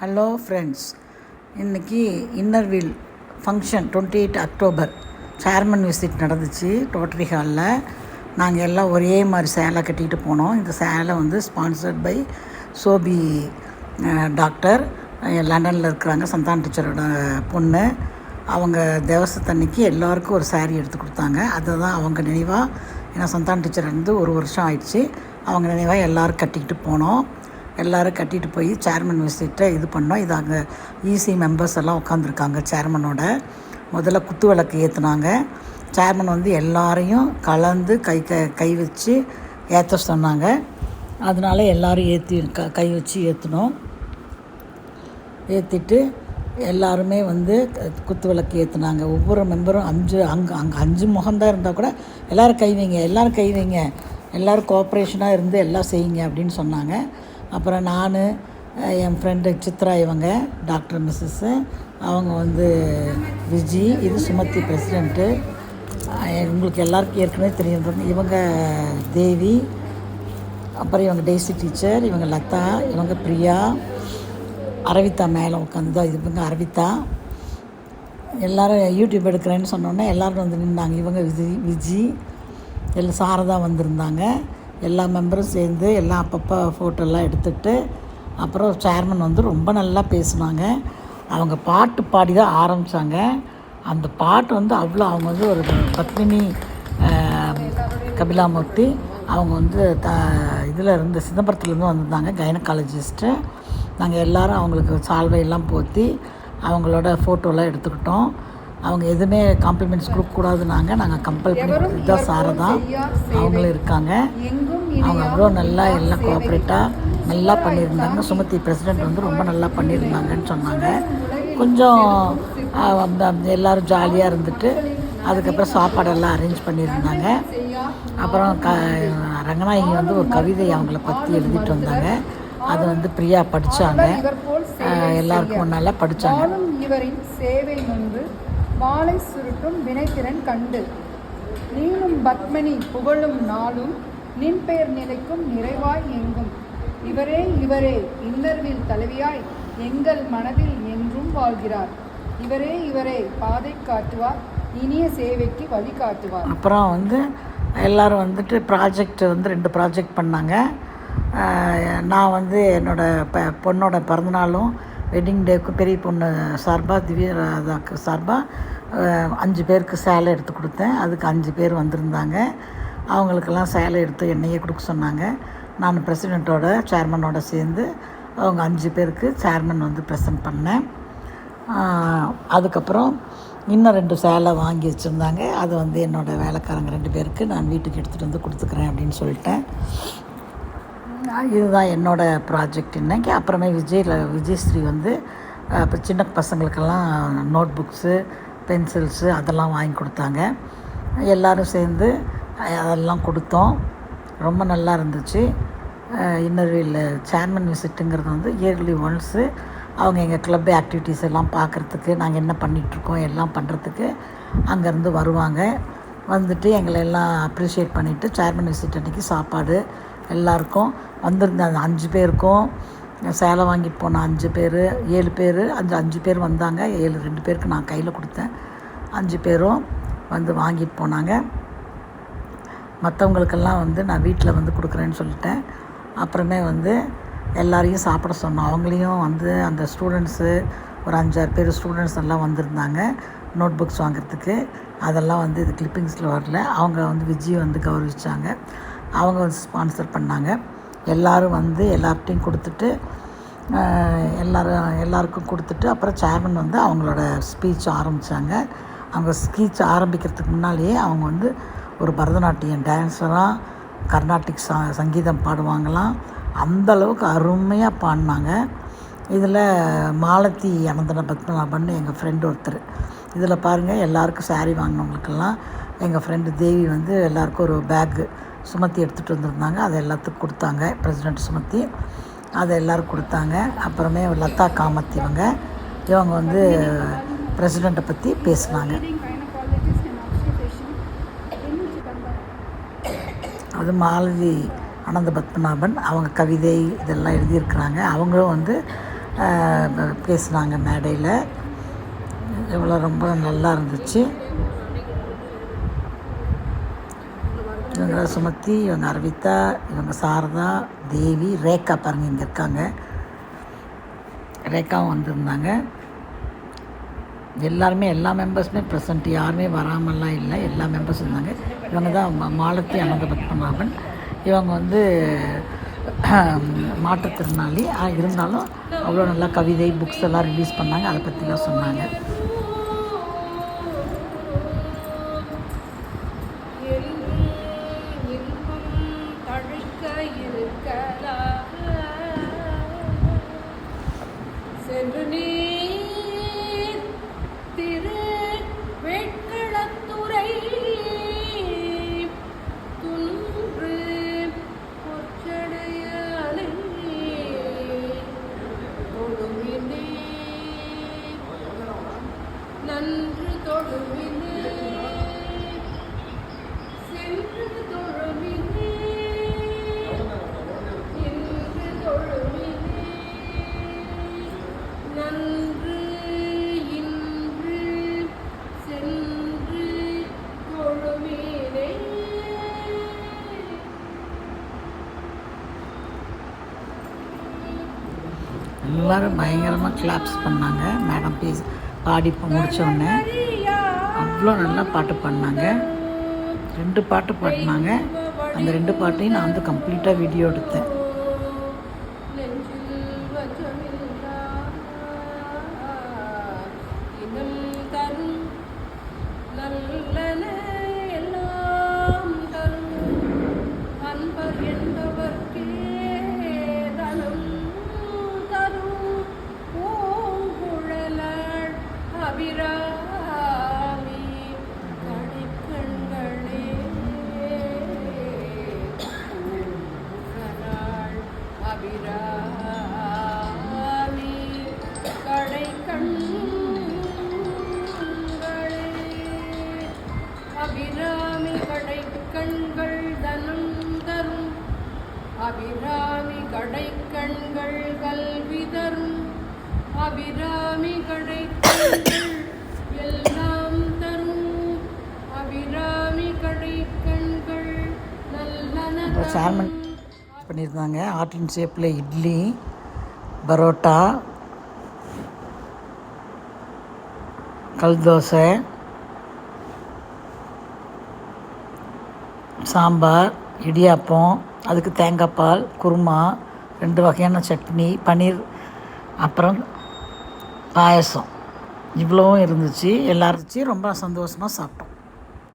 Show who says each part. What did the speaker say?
Speaker 1: Hello friends, இன்றைக்கி Inner Wheel function 28 October chairman visit நடந்துச்சு rotary ஹாலில். நாங்கள் எல்லாம் ஒரே மாதிரி சேலை கட்டிகிட்டு போனோம். இந்த சேலை வந்து ஸ்பான்சர்ட் பை சோபி டாக்டர், லண்டனில் இருக்கிறாங்க, சந்தான டீச்சரோட பொண்ணு. அவங்க தேவசத்தன்னைக்கு எல்லாருக்கும் ஒரு சாரீ எடுத்து கொடுத்தாங்க. அதை தான் அவங்க நினைவாக, ஏன்னா சந்தான டீச்சர் வந்து ஒரு வருஷம் ஆயிடுச்சு, அவங்க நினைவாக எல்லோரும் கட்டிக்கிட்டு போனோம். எல்லோரும் கட்டிகிட்டு போய் சேர்மன் விசிட்டை இது பண்ணோம். இது அங்கே ஈசி மெம்பர்ஸ் எல்லாம் உட்காந்துருக்காங்க. சேர்மனோட முதல்ல குத்து விளக்கு ஏற்றுனாங்க. சேர்மன் வந்து எல்லாரையும் கலந்து கை வச்சு ஏற்ற சொன்னாங்க. அதனால எல்லோரும் கை வச்சு ஏற்றினோம். ஏற்றிட்டு எல்லாருமே வந்து குத்து விளக்கு ஏற்றுனாங்க. ஒவ்வொரு மெம்பரும் அங்கே 5 முகம்தான் இருந்தால் கூட எல்லோரும் கை வைங்க, எல்லோரும் கை வைங்க, எல்லோரும் கோஆப்ரேஷனாக இருந்து எல்லாம் செய்யுங்க அப்படின்னு சொன்னாங்க. அப்புறம் நான், என் ஃப்ரெண்டு சித்ரா, இவங்க டாக்டர் மிஸ்ஸஸ்ஸு, அவங்க வந்து விஜி, இது சுமதி பிரசிடெண்ட்டு. உங்களுக்கு எல்லாருக்கும் ஏற்கனவே தெரியும். இவங்க தேவி, அப்புறம் இவங்க டெய்ஸி டீச்சர், இவங்க லதா, இவங்க பிரியா, அரவிதா மேலே உட்காந்து, இவங்க அரவிதா. எல்லோரும் யூடியூப் எடுக்கிறேன்னு சொன்னோன்னே எல்லோரும் வந்து நின்றாங்க. இவங்க விஜி, எல்லாம் சாரதா வந்திருந்தாங்க. எல்லா மெம்பரும் சேர்ந்து எல்லாம் அப்பப்போ ஃபோட்டோலாம் எடுத்துகிட்டு, அப்புறம் சேர்மன் வந்து ரொம்ப நல்லா பேசுனாங்க. அவங்க பாட்டு பாடி தான் ஆரம்பித்தாங்க. அந்த பாட்டு வந்து அவ்வளோ, அவங்க வந்து ஒரு பத்மினி கபிலாமூர்த்தி, அவங்க வந்து இதில் இருந்து சிதம்பரத்துலேருந்து வந்திருந்தாங்க, கைனகாலஜிஸ்ட்டு. நாங்கள் எல்லோரும் அவங்களுக்கு சால்வையெல்லாம் போற்றி அவங்களோட ஃபோட்டோலாம் எடுத்துக்கிட்டோம். அவங்க எதுவுமே காம்ப்ளிமெண்ட்ஸ் கொடுக்கக்கூடாதுனாங்க. நாங்கள் கம்பல் பண்ணி இதுதான் சாரதா, அவங்களும் இருக்காங்க. அவங்க அவ்வளோ நல்லா எல்லாம் கோஆப்ரேட்டாக நல்லா பண்ணியிருந்தாங்க. சுமதி பிரசிடெண்ட் வந்து ரொம்ப நல்லா பண்ணியிருந்தாங்கன்னு சொன்னாங்க. கொஞ்சம் எல்லோரும் ஜாலியாக இருந்துட்டு அதுக்கப்புறம் சாப்பாடெல்லாம் அரேஞ்ச் பண்ணியிருந்தாங்க. அப்புறம் ரங்கநாயகி வந்து ஒரு கவிதை அவங்கள பற்றி எழுதிட்டு வந்தாங்க. அது வந்து பிரியா படித்தாங்க. எல்லாருக்கும் முன்னால் படித்தாங்க.
Speaker 2: இவரின் சேவை முன்பு மாலை சுருட்டும் வினைத்திறன் கண்டு நீனும் பத்மினி புகழும் நாளும் நின் பெயர் நிலைக்கும் நிறைவாய் எங்கும். இவரே இன்னர்வீல் தலைவியாய் எங்கள் மனதில் என்றும் வாழ்கிறார். இவரே பாதை காட்டுவார், இனிய சேவைக்கு வழி காட்டுவார்.
Speaker 1: அப்புறம் வந்து எல்லோரும் வந்துட்டு ப்ராஜெக்ட் வந்து 2 ப்ராஜெக்ட் பண்ணாங்க. நான் வந்து என்னோடய பொண்ணோட பிறந்தநாளும் வெட்டிங் டேக்கும் பெரிய பொண்ணு சார்பாக, திவ்யராதாக்கு சார்பாக 5 பேருக்கு சேலை எடுத்து கொடுத்தேன். அதுக்கு 5 பேர் வந்திருந்தாங்க. அவங்களுக்கெல்லாம் சேலை எடுத்து என்னையே கொடுக்க சொன்னாங்க. நான் பிரசிடெண்ட்டோட சேர்மனோட சேர்ந்து அவங்க 5 பேருக்கு சேர்மன் வந்து ப்ரெசென்ட் பண்ணேன். அதுக்கப்புறம் இன்னும் 2 சேலை வாங்கி வச்சுருந்தாங்க. அது வந்து என்னோடய வேலைக்காரங்க 2 பேருக்கு நான் வீட்டுக்கு எடுத்துகிட்டு வந்து கொடுத்துக்குறேன் அப்படின்னு சொல்லிட்டேன். இதுதான் என்னோடய ப்ராஜெக்ட் இன்னைக்கு. அப்புறமே விஜயஸ்ரீ வந்து இப்போ சின்ன பசங்களுக்கெல்லாம் நோட் புக்ஸு, பென்சில்ஸு அதெல்லாம் வாங்கி கொடுத்தாங்க. எல்லோரும் சேர்ந்து அதெல்லாம் கொடுத்தோம். ரொம்ப நல்லா இருந்துச்சு. இன்னர்வீல் சேர்மன் விசிட்டுங்கிறது வந்து இயர்லி ஒன்ஸு அவங்க எங்கள் கிளப் ஆக்டிவிட்டீஸ் எல்லாம் பார்க்குறதுக்கு, நாங்கள் என்ன பண்ணிகிட்ருக்கோம் எல்லாம் பண்ணுறதுக்கு அங்கேருந்து வருவாங்க. வந்துட்டு எங்களை எல்லாம் அப்ரிஷியேட் பண்ணிவிட்டு சேர்மன் விசிட் அன்றைக்கி சாப்பாடு எல்லாருக்கும் வந்திருந்த அந்த 5 பேருக்கும் சேலை வாங்கிட்டு போன 5 பேர் 7 பேர் 5 பேர் வந்தாங்க. 2 பேருக்கு நான் கையில் கொடுத்தேன். 5 பேரும் வந்து வாங்கிட்டு போனாங்க. மற்றவங்களுக்கெல்லாம் வந்து நான் வீட்டில் வந்து கொடுக்குறேன்னு சொல்லிட்டேன். அப்புறமே வந்து எல்லாரையும் சாப்பிட சொன்னோம். அவங்களையும் வந்து அந்த ஸ்டூடெண்ட்ஸு ஒரு 5-6 பேர் ஸ்டூடெண்ட்ஸ் எல்லாம் வந்திருந்தாங்க நோட் புக்ஸ் வாங்குறதுக்கு. அதெல்லாம் வந்து இது கிளிப்பிங்ஸில் வரல. அவங்க வந்து விஜய் வந்து கௌரவிச்சாங்க. அவங்க வந்து ஸ்பான்சர் பண்ணாங்க. எல்லோரும் வந்து எல்லார்ட்டையும் கொடுத்துட்டு எல்லாருக்கும் கொடுத்துட்டு அப்புறம் சேர்மன் வந்து அவங்களோட ஸ்பீச் ஆரம்பித்தாங்க. அவங்க ஸ்பீச் ஆரம்பிக்கிறதுக்கு முன்னாலேயே அவங்க வந்து ஒரு பரதநாட்டியம் டான்ஸராக கர்நாடிக் சங்கீதம் பாடுவாங்களாம். அந்தளவுக்கு அருமையாக பாடினாங்க. இதில் மாலதி அனந்தன பத்மநாபன் எங்கள் ஃப்ரெண்டு ஒருத்தர். இதில் பாருங்கள், எல்லாருக்கும் சாரீ வாங்கினவங்களுக்கெல்லாம் எங்கள் ஃப்ரெண்டு தேவி வந்து எல்லாருக்கும் ஒரு பேக்கு சுமத்தி எடுத்துகிட்டு வந்திருந்தாங்க. அதை எல்லாத்துக்கும் கொடுத்தாங்க. பிரசிடெண்ட் சுமத்தி அதை எல்லோரும் கொடுத்தாங்க. அப்புறமே லதா காமத் இவங்க வந்து பிரசிடெண்ட்டை பற்றி பேசினாங்க. அது மாலதி அனந்த பத்மநாபன், அவங்க கவிதை இதெல்லாம் எழுதியிருக்கிறாங்க. அவங்களும் வந்து பேசுனாங்க மேடையில். எவ்வளோ ரொம்ப நல்லா இருந்துச்சு. இவங்க சுமதி, இவங்க அரவிதா, இவங்க சாரதா, தேவி, ரேகா பாருங்க இங்கே இருக்காங்க. ரேகாவும் வந்திருந்தாங்க. எல்லாருமே எல்லா மெம்பர்ஸுமே ப்ரெசண்ட், யாருமே வராமல்லாம் இல்லை, எல்லா மெம்பர்ஸ் இருந்தாங்க. இவங்க தான் மாலத்தி அனந்த பத்மநாபன். இவங்க வந்து மாற்றுத்திறனாளி இருந்தாலும் அவ்வளோ நல்லா கவிதை புக்ஸ் எல்லாம் ரிலீஸ் பண்ணாங்க. அதை பற்றிலாம் சொன்னாங்க.
Speaker 2: நன்று தொழுவினே சென்று தொழுவினே இன்று தொழுவினே நன்று இன்று சென்று தொழுவினே.
Speaker 1: எல்லோரும் பயங்கரமாக கிளாப்ஸ் பண்ணாங்க. மேடம் பாடி முடித்தோடனே அவ்வளோ நல்லா பாட்டு பாடினாங்க. 2 பாட்டு பாடினாங்க. அந்த 2 பாட்டையும் நான் வந்து கம்ப்ளீட்டாக வீடியோ எடுத்தேன்.
Speaker 2: அபிராமி கடை கண்கள் தனம் தரும் அபிராமி கடை கண்கள் கல்வி தரும் அபிராமி கடை கண்கள் எல்லாம் தரும் அபிராமி கடை கண்கள் நல்ல
Speaker 1: சேர்மன் பண்ணியிருந்தாங்க. ஆர்டின் ஷேப்பில் இட்லி, பரோட்டா, கல் தோசை, சாம்பார், இடியாப்பம், அதுக்கு தேங்காய் பால், குருமா, 2 வகையான சட்னி, பன்னீர், அப்புறம் பாயசம், இவ்வளவும் இருந்துச்சு. எல்லாரும் ரொம்ப சந்தோஷமாக சாப்பிட்டோம்.